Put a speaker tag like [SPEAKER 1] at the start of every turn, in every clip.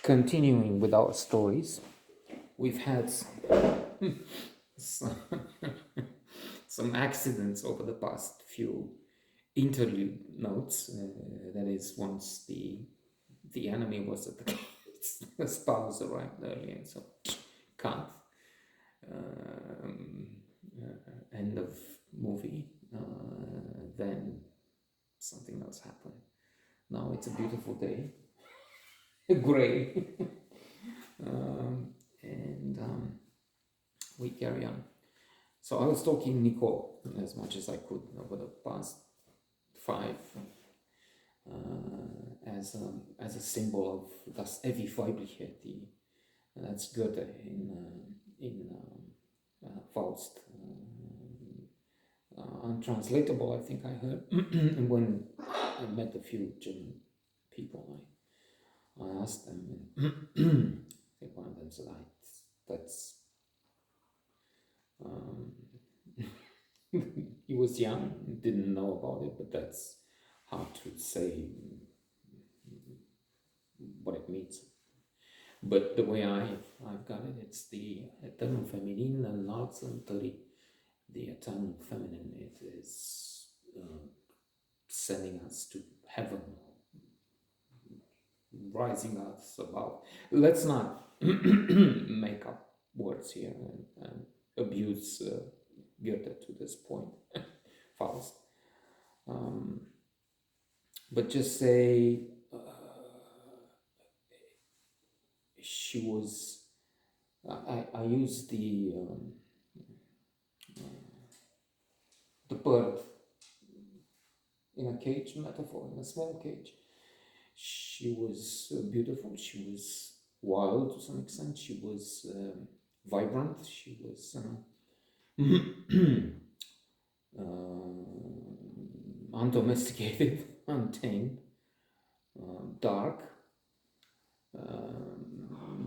[SPEAKER 1] Continuing with our stories, we've had some, some accidents over the past few interlude notes. That is, once the enemy was at the gates, the spouse arrived early, and so cut. End of movie. Then something else happened. Now it's a beautiful day, gray, and we carry on. So I was talking Nicole as much as I could over the past 5 as a symbol of das ewig Weibliche, that's Goethe in Faust. Untranslatable, I think I heard. And when I met a few German people, I asked them, and I think one of them said, that's he was young, didn't know about it, but that's hard to say what it means. But the way I've got it, it's the eternal feminine and the eternal feminine. It is sending us to heaven, rising us above. Let's not make up words here and abuse Goethe to this point, Faust. But just say she was. I use the bird in a cage metaphor, in a small cage. She was beautiful, she was wild to some extent, she was vibrant, she was undomesticated, untamed, dark.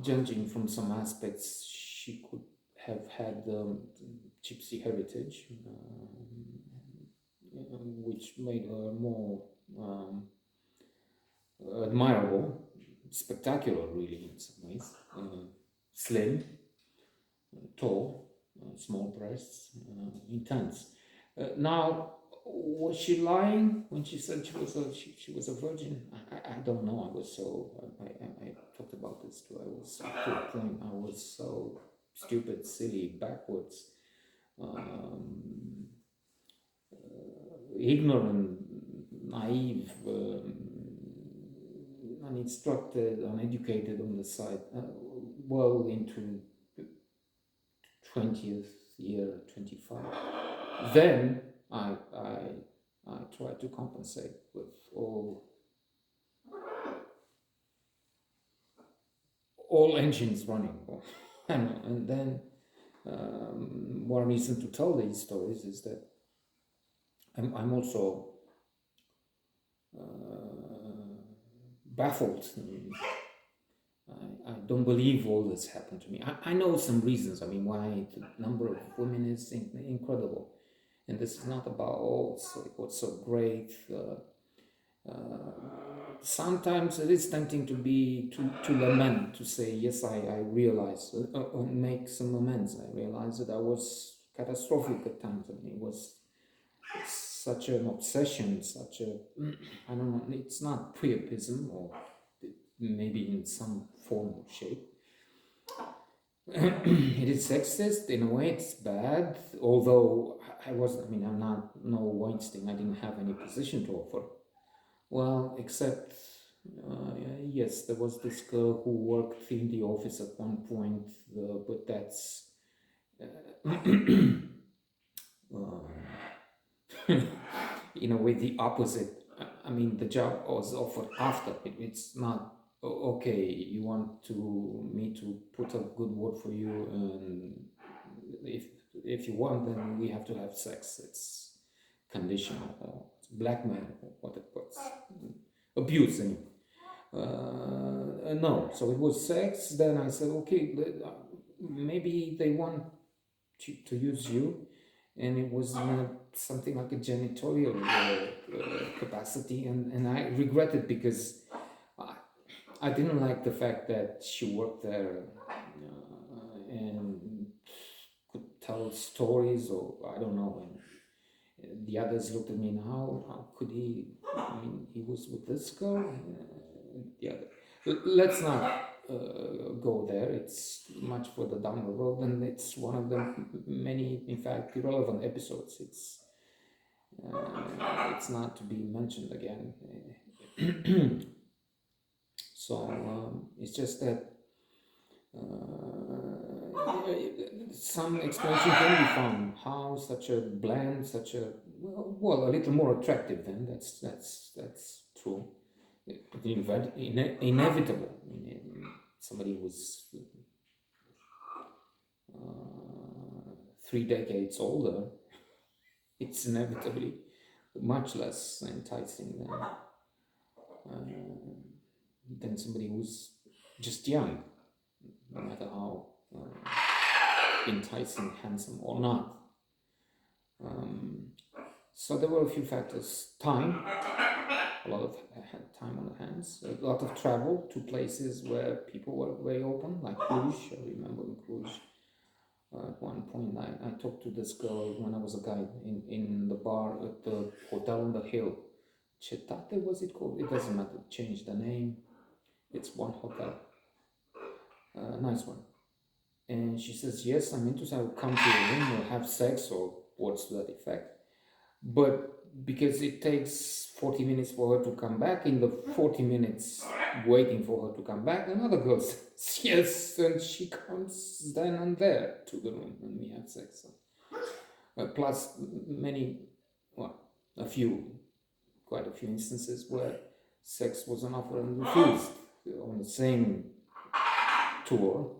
[SPEAKER 1] Judging from some aspects, she could have had gypsy heritage, which made her more admirable, spectacular, really, in some ways. Slim, tall, small breasts, intense. Now, was she lying when she said she was a virgin? I don't know. I talked about this too. I was to a point. I was so stupid, silly, backwards, ignorant, naive, uninstructed, uneducated on the side, well into 20th year, 25. Then I tried to compensate with all engines running. And then one reason to tell these stories is that I'm also baffled. I don't believe all this happened to me. I know some reasons. I mean, why the number of women is incredible. And this is not about what's so great. Sometimes it is tempting to lament, to say, yes, I realize, make some amends. I realize that I was catastrophic at times. I mean, it was such an obsession, I don't know, it's not priapism, or maybe in some form or shape. It is sexist, in a way it's bad, although I'm not no Weinstein, I didn't have any position to offer. Well, except, yes, there was this girl who worked in the office at one point, but that's in a way the opposite. I mean, the job was offered after. It's not, okay, you want me to put a good word for you, and if you want, then we have to have sex. It's conditional, or it's blackmail, or what it was, abuse, anyway. No, so it was sex. Then I said, okay, maybe they want to use you, and it was something like a janitorial capacity, and I regret it because I didn't like the fact that she worked there and could tell stories, or I don't know. And the others looked at me, and how could he? I mean, he was with this girl. The other. Let's not go there. It's much further down the road, and it's one of the many, in fact, irrelevant episodes. It's not to be mentioned again. So it's just that some explanation can be found how such a bland, such a well, a little more attractive. Then that's true. Inevitable. I mean, somebody who's 3 decades older, it's inevitably much less enticing than somebody who's just young, no matter how enticing, handsome or not. So there were a few factors. Time, a lot of time on the hands, a lot of travel to places where people were very open, like Cluj. I remember in Cluj. At one point, I talked to this girl when I was a guide in the bar at the hotel on the hill. Cetate was it called? It doesn't matter. Change the name. It's one hotel. Nice one. And she says, yes, I'm interested. I will come to your room, we'll have sex or words to that effect. But because it takes 40 minutes for her to come back, in the 40 minutes waiting for her to come back, another girl says yes, and she comes then and there to the room and we have sex. Plus quite a few instances where sex was an offer and refused. On the same tour,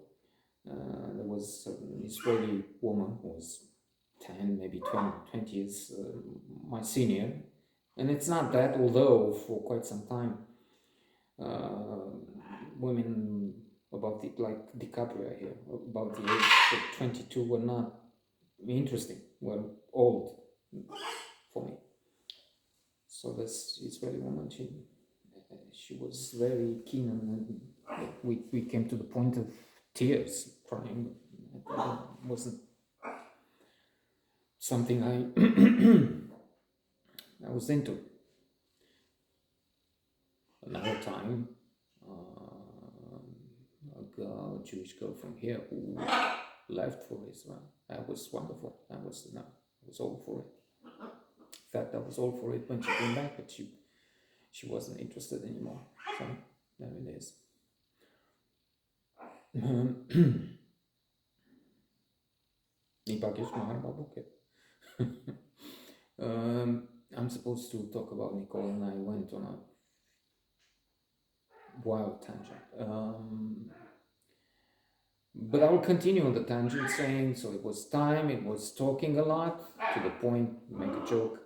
[SPEAKER 1] there was an Israeli woman who was 10, maybe 20 years my senior. And it's not that, although for quite some time, women about like DiCaprio here, about the age of 22 were not interesting, were old for me. So this Israeli woman, she was very keen, and we came to the point of tears, crying. It wasn't something I was into. Another time, a Jewish girl from here who left for Israel. That was wonderful. I was all for it. In fact, I was all for it when she came back, but she wasn't interested anymore. So there it is. I'm supposed to talk about Nicole, and I went on a wild tangent. But I will continue on the tangent, saying, so it was time, it was talking a lot, to the point, make a joke,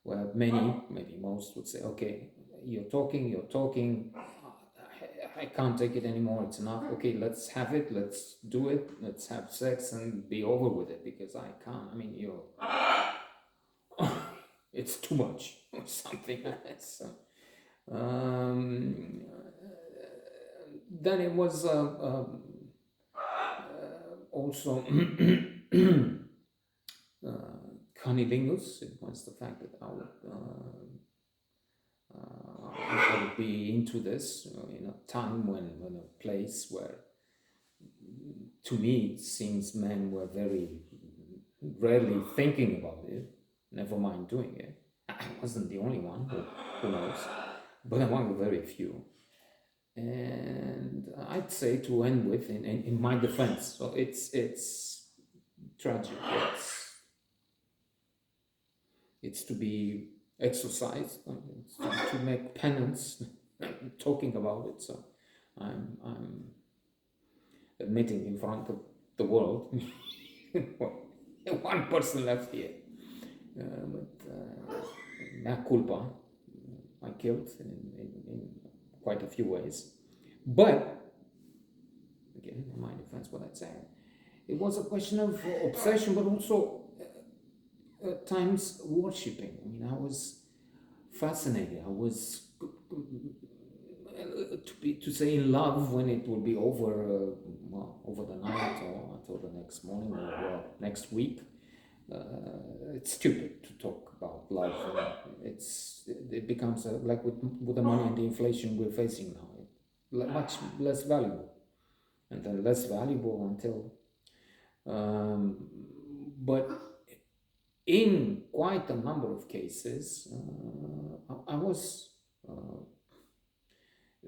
[SPEAKER 1] where many, maybe most, would say, okay, you're talking, I can't take it anymore, it's enough, okay, let's have it, let's do it, let's have sex and be over with it, because I can't, I mean, it's too much, or something like that. So, then it was also cunnilingus. It was the fact that I would be into this in a time when a place where, to me, it seems men were very rarely thinking about it, never mind doing it. I wasn't the only one, who knows, but among the very few. And I'd say, to end with, in my defense, so it's tragic. It's to be exercised. It's to make penance talking about it. So I'm admitting in front of the world. One person left here, but mea culpa. I killed in quite a few ways, but again, in my defense, what I'd say, it was a question of obsession, but also at times worshipping. I mean, I was fascinated. I was to say in love when it will be over, well, over the night or until the next morning or next week. It's stupid to talk about love. It becomes like with the money and the inflation we're facing now, much less valuable, and then less valuable until. But in quite a number of cases, I was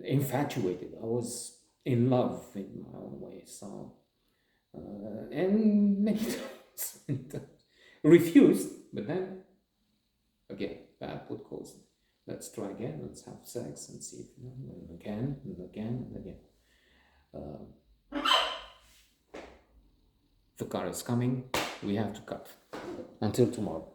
[SPEAKER 1] infatuated. I was in love in my own way. So, and many times refused, but then again, bad put calls. Let's try again. Let's have sex and see if and again and again and again. The car is coming. We have to cut. Until tomorrow.